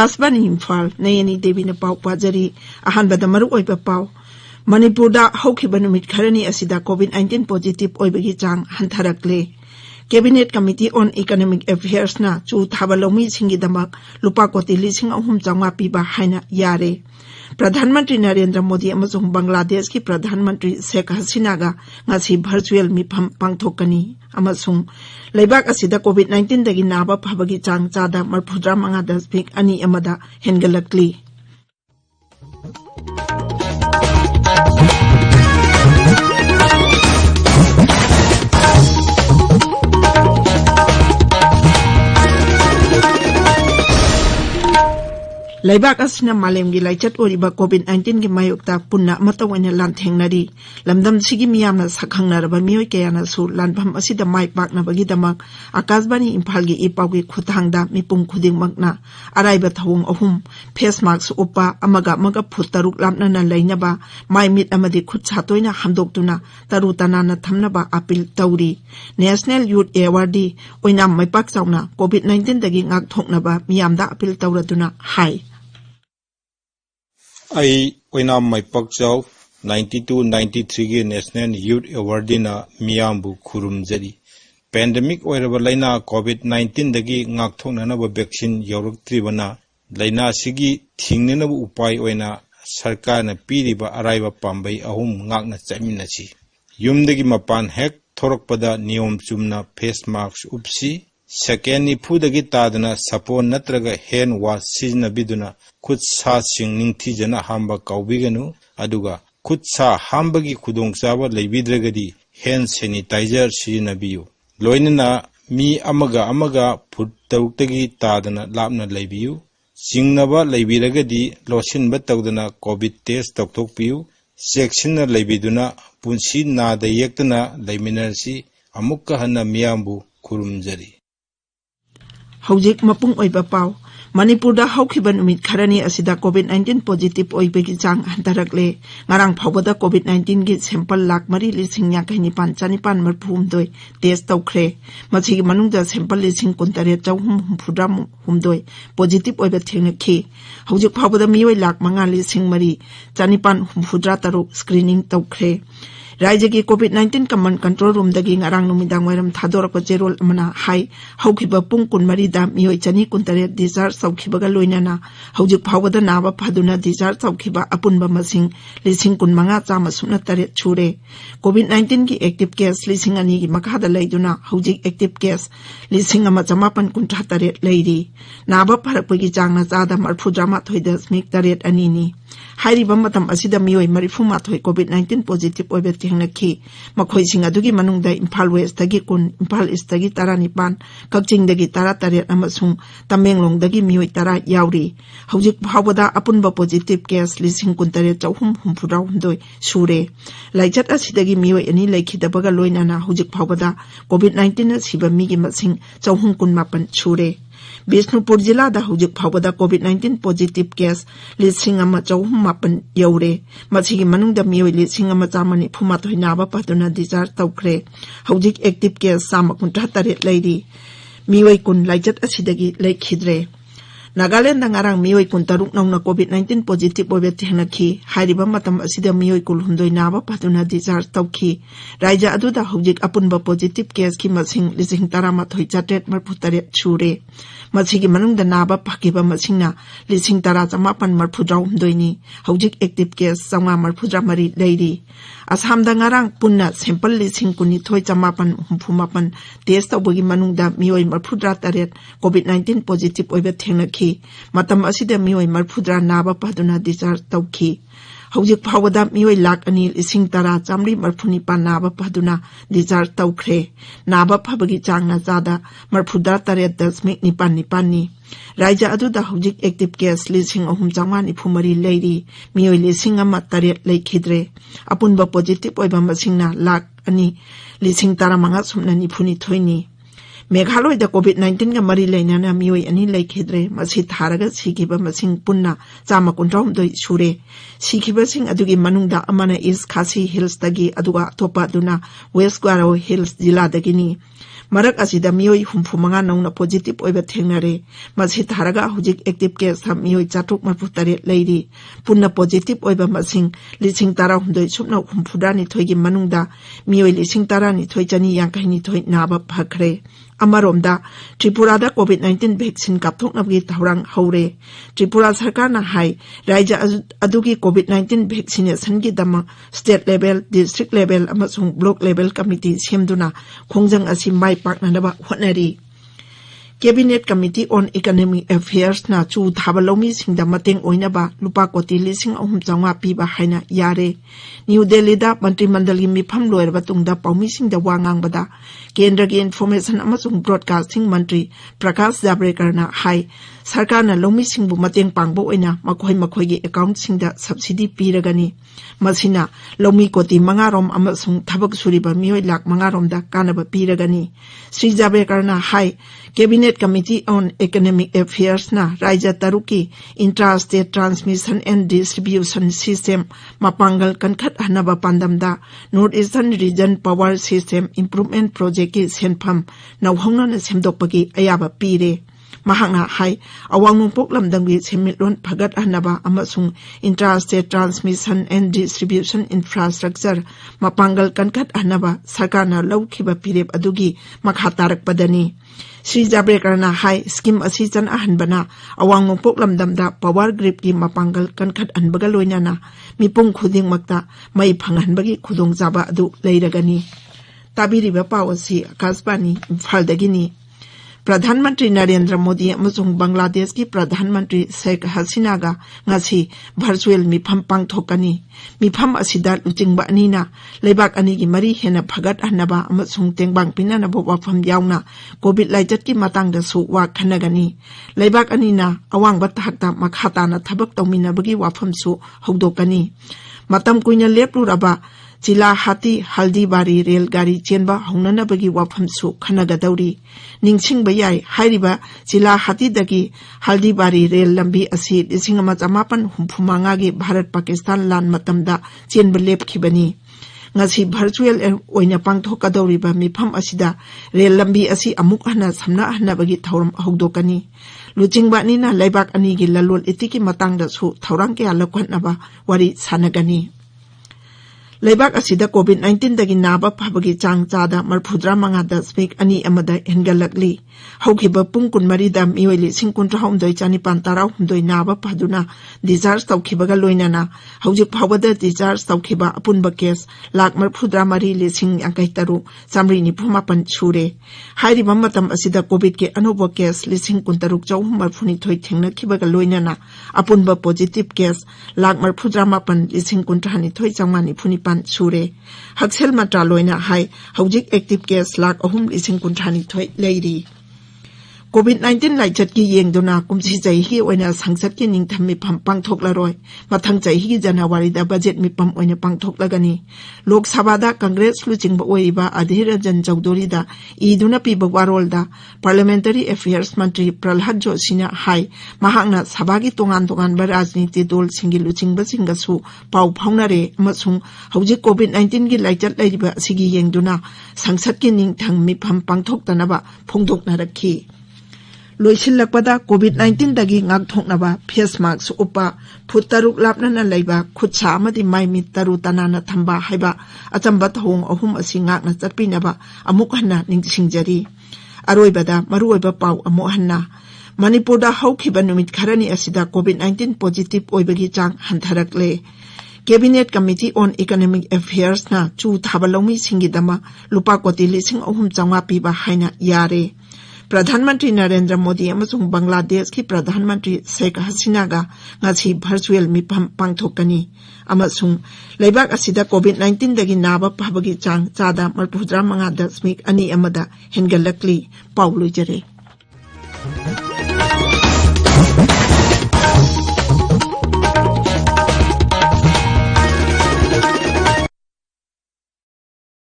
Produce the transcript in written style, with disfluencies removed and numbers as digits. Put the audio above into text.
आकाशवाणी इम्फाल नयनी देवी पाव पाजरी अहानबदा मरु ओइबा पाव मणिपुरदा हौखिबा नुमित खरनी असिदा कोविड-19 पॉजिटिव ओइबगी चांग हंथरकले cabinet committee on economic affairs ना चू थाबा लौमी सिंगी दमक लुपा कोटी 3,500 पीबा हाइना यारे प्रधानमंत्री नरेंद्र मोदी अमसुंग बांग्लादेश की प्रधानमंत्री शेख हसीनागा ngasi virtual मिफम पांगथोकनी अमसुंग लेबाक असिदा कोविड-19 दगी नाबा फबगी चांग चादा 35.2 अमदा हेनगलकली लेबाक असना मालेमगी लाइचत ओरिबा कोविड-19 की मायोक्ता पुन्ना मतवैना लांथेंगनरी लमदम सिगी मियामना सखंगनरबा मियोय कयानासु लानफम असिदा माइ पाकनबगी दमक आकाशवाणी इम्फालगी इपावगी खुथांगदा मिपुम खुदिंगमकना अराइबा थवंग अहुम फेस मास्क उपा अमगा मगा फुट तरुक लामना लैनबा माइ मिट अमदि खुद सातोइना हमदोक्तुना तरु तनाना थमनबा अपील तौरी नेशनल यूथ एवार्डी ओइना माइपाक चावना कोविड-19 दगी ngak thoknaba miyamda appeal tawraduna hai आई ओइना माइपाक चाव 92-93 के नेशनल यूथ अवार्डीना मियामबु खुरुमजरी पेंडेमिक ओइरबा लैना कोविड-19 दगी ngakthoknanaba वैक्सीन यौरक्त्रिबना लैना सिगी थिंगननबु उपाय ओइना सरकारना पीरिबा अराइबा पाम्बै अहुम ngakna चमिनछि युमदगी मपान हेक थोरकपदा नियम चुमना फेस मास्क उपसी सेकेंड निफुदगी तादना सपोन नत्रगा हैंड वाश सिजनबिदुना खुद सा सिंग निंगथीजना हांबा काउबिगनु अदुगा खुद सा हांबगी खुदोंचाबा लेबिद्रगदी हैंड सैनिटाइजर सिजनबियु लोइनना मी अमगा फुट तरुक्तगी तादना लापना लेबियु सिंगनबा लेबिरगदी लोसिनबा तौदना कोविड टेस्ट तौथोकपियु चेक्सिन लेबिदुना पुंसी नादा येक्तना लेमिनरसी अमुक्का हन्ना मियामबु खुरुमजरी हौजिक मपुंग ओइबा पाव मणिपुरदा हौखिबा नुमित खरनी असिदा कोविड-19 पॉजिटिव ओइबगी चांग हंतरकले ngarang phawbada कोविड-19 की सैंपल 3,59,952 टेस्ट तौखरे मछिगी मनुंगदा सैंपल 19,963 पॉजिटिव ओइबा थेंगनखी हौजिक phawbada मियोय 5,953 स्क्रीनिंग तौखरे राज्य की कोविड-19 कमन कंट्रोल रूम दगी ngarang नुमिदांग वैरम थादोरक जेरोल अमना हाई हौखिबा पुंग 23 दा मियोय 293 डिस्चार्ज तौखिबगा लोइनाना हौजिक फावबदा नाबा फादुना डिस्चार्ज तौखिबा अपुनबा मसिंग 15,508 छुरे कोविड-19 की एक्टिव केस 2,000 की मखादा लैदुना हौजिक एक्टिव केस 1,558 लैरी नाबा फरकपगी चांगना चादा 39.8 नि हाइरिबा मतम असिदा मियोय 34 कोविड-19 पॉजिटिव ओइबे थेंगनखी मखोइसिंग अदुगी मनुंगदा इम्फाल वेस्ट दगी कुन इम्फाल ईस्ट दगी 19 कक्चिंग दगी 13 अमसुंग तमेंगलोंग दगी मियोय 10 यावरी हौजिक फावबदा अपुनबा पॉजिटिव केस 19,362 सुरे लाइचत असिदगी मियोय अनि लैखिदबगा लोइनाना हौजिक फावबदा कोविड-19 ना सिबा मिगी मसिंग 419 सुरे बिष्णुपुर जिला दा हौजिक फावबदा कोविड-19 positive case 1,408 you're मछिगी मनुंगदा मियोय 1,194 Naba पादुना discharge तौखरे हौजिक active case 73 Larry मियोय कुन लाइचत असिदगी लैखिद्रे नागालैंड ngarang मियोय कुन तरुक नौना कोविड-19 पॉजिटिव ओइबे थेंगनखी हाइरिबा मतम असिदा मियोय कुल हुंदोय नाबा पादुना डिस्चार्ज तौखी राज्य अदुदा हौजिक अपुनबा पॉजिटिव केस की मसिंग 13,438 छुरे मछिगी मनुंगदा नाबा फाकिबा मसिंगना 10,939 नि हौजिक एक्टिव केस 943 लैरी असम ngarang पुन्ना सैंपल 19,938 टेस्ट तौबगी मनुंगदा मियोय 38 कोविड-19 पॉजिटिव ओइबे थेंगनखी मतम असिदा मियोय 40 नाबा पादुना डिस्चार्ज तौखी हौजिक फावबदा मियोय 1,10,939 नाबा पादुना डिस्चार्ज तौखरे नाबा फबगी चांगना चादा 43.9 नि राज्य अदुदा हौजिक एक्टिव केस 3,394 लैरी मियोय 1,800 लैखिद्रे अपुनबा पॉजिटिव ओइबा मसिंगना 2,15,992 मेघालय दा कोविड-19 का मरी लेना मियोय अनि लैखिद्रे मसी थारगा सिखिबा मसिंग पुन्ना 119 सुरे सिखिबसिंग अदुगी मनुंगदा अमना ईस्ट खासी हिल्स दगी अदुगा तोपा दुना वेस्ट ग्वारो हिल्स जिला दगिनी मरक असिदा मियोई हुम्फुमंगा नौना पॉजिटिव ओइबा थेंगनरे मसी थारगा हुजिक एक्टिव केस था मियोई 438 लैरी पुन्ना पॉजिटिव ओइबा मसिंग लिसिंग तारा हुंदोई सुपना हुम्फुदानी थोइगी मनुंगदा मियोई लिसिंग तारानी थोइ चनी यांकाइनी थोइ नाबा फखरे अमरोमदा त्रिपुरादा कोविड-19 वैक्सीन कापथोकनबगी थौरांग हौरे त्रिपुरा सरकारना हाई राज्य अदुगी कोविड-19 वैक्सीनेशन की दम स्टेट लेवल डिस्ट्रिक्ट लेवल अमसुंग ब्लॉक लेवल कमिटी सेमदुना खोंजंग असि माइ पाकननबा होटनरी cabinet committee on economic affairs ना चू थाबा लौमी सिंगदा मतेंग ओइनबा लुपा कोटी 3,300 पीबा हाइना यारे न्यू दिल्ली दा मंत्रिमंडल की मिफम लोयरबा तुंगदा पौमी सिंगदा वा ngangbada केंद्र की इन्फॉर्मेशन अमसुंग ब्रॉडकास्टिंग मंत्री प्रकाश जावड़ेकर ना हाई सरकार ना लौमी सिंगबु मतेंग पांगबो ओइना मखोय मखोय की अकाउंट सिंगदा सब्सिडी पीरगनी मसिना लौमी कोटी 5 रोम अमसुंग थबक सुरिबा मियोय लाख 5 रोम दा कानबा पीरगनी श्री जावड़ेकर ना हाई cabinet committee on economic affairs ना राज्य तरुकी intra state transmission and distribution system मपांगल कनखत हनबा पांदमदा north eastern region power system improvement project की सेनफम नौहौना सेमदोकपगी अयाबा पीरे महांगना हाई अवांग नोंपोक लमदंगी सेमिटलोन फगत हनबा अमसुंग intra state transmission and distribution infrastructure मपांगल कनखत हनबा सरकारना लौखिबा पीरेब अदुगी मखा तारकपदनी श्री जावड़ेकर ना हाई स्कीम असी चन अहनबना अवांग नोंपोक लमदमदा पावर ग्रिड की मपांगल कनखत अनबगा लोइनाना मिपुंग खुदिंगमक्ता मई फंगहनबगी खुदोंगजाबा अदु लैरगनी ताबिरिबा पावसी आकाशवाणी इम्फालदगिनी प्रधानमंत्री नरेंद्र मोदी अमसुंग बांग्लादेश की प्रधानमंत्री शेख हसीनागा ngasi वर्चुअल मिफम पांगथोकनी मिफम असिदा लुचिंगबा अनीना लेबाक अनी की मरी हेना फगत हनबा अमसुंग तेंगबांग पिनानबो वाफम यावना कोविड लाइजत की मातांगदसु वा खनगनी लेबाक अनीना अवांगबा थाकता मखाताना थबक तौमिनबगी वाफमसु हौदोकनी मतम कुइना लेपलुरबा जिला हाती हल्दीबारी रेलगाड़ी चेनबा हौननबगी वाफमसु खनगदौरी निंगसिंगबा याय हाइरिबा जिला हातीदगी हल्दीबारी रेल लंबी असि 1949 गी भारत पाकिस्तान लान मतमदा चेनबा लेपखिबनी ngasi virtual oina pangthokadoriba mifam asida rail लंबी असि अमुक हना समना हनबगी थौरम हौदोकनी लुचिंगबा नीना लेबाक अनि गी ललोल इतिकी मतंगदसु थौरंग के अलखनबा वारी सानगनी लेबाक असिदा कोविड-19 दगी नाबा फबगी चांग चादा 35.2 हेनगलकली हौखिबा पुंग कुनमरी दा मियोइली 19,919 नाबा फदुना डिस्चार्ज तौखिबगा लोइनाना हौजिक फावदा डिस्चार्ज तौखिबा अपुनबा केस 1,43,000 चामरी निफुमापन छुरे हाइरिबा मतम असिदा कोविड के अनोबा केस 1,63,492 थेंगनखिबगा लोइनाना अपुनबा पॉजिटिव केस 1,39,000 सूरे हक्सेल मंत्रालयना हाई हौजिक एक्टिव केस 3,39,000 लैरी कोविड-19 लाइजत की येंगदुना कुमसी चहिगी ओइना संसद की निंगथम मिफम पांगथोकलरोय मथंग चहिगी जनवरी दा बजेट मिफम ओइना पांगथोकलगनी लोक सभादा कांग्रेस लुचिंगबा ओइबा अधीर रंजन चौधरी दा ईदुना पीबा वारोलदा पार्लियामेंटरी अफेयर्स मंत्री प्रहलाद जोशीना हाई महांगना सभागी तोंगान तोंगानबा राजनीति दल सिंगी लुचिंगबा सिंगसु पाउ फाउनरे अमसुंग हौजिक कोविड-19 की लाइजत लैरिबा सिगी येंगदुना संसद की निंगथंग मिफम पांगथोकतनबा फोंदोकनारखी लोइसिल्लकपदा कोविड-19 दगी ngakthoknaba फेस मास्क उपा फुट 6 लापनना लैबा खुदसा अमदि माइमि तरु तनाना थंबा हाइबा अचंबा थोंग अहुम असि ngakna चटपिनबा अमुक हन्ना निंगसिंगजरी अरोइबदा मरुओइबा पाउ अमु हन्ना मणिपुरदा हौखिबा नुमित खरनी असिदा कोविड-19 पॉजिटिव ओइबगी चांग हंथरकले cabinet committee on economic affairs ना चू थाबलौमी सिंगिदमा लुपा कोटी 3,300 पीबा हाइना यारे प्रधानमंत्री नरेंद्र मोदी अमसुंग बांग्लादेश की प्रधानमंत्री शेख हसीनागा ngasi वर्चुअल मिफम पांगथोकनी अमसुंग लेबाक असिदा कोविड-19 दगी नाबा फबगी चांग चादा 35.2 हेनगलकली पाउलुजरे।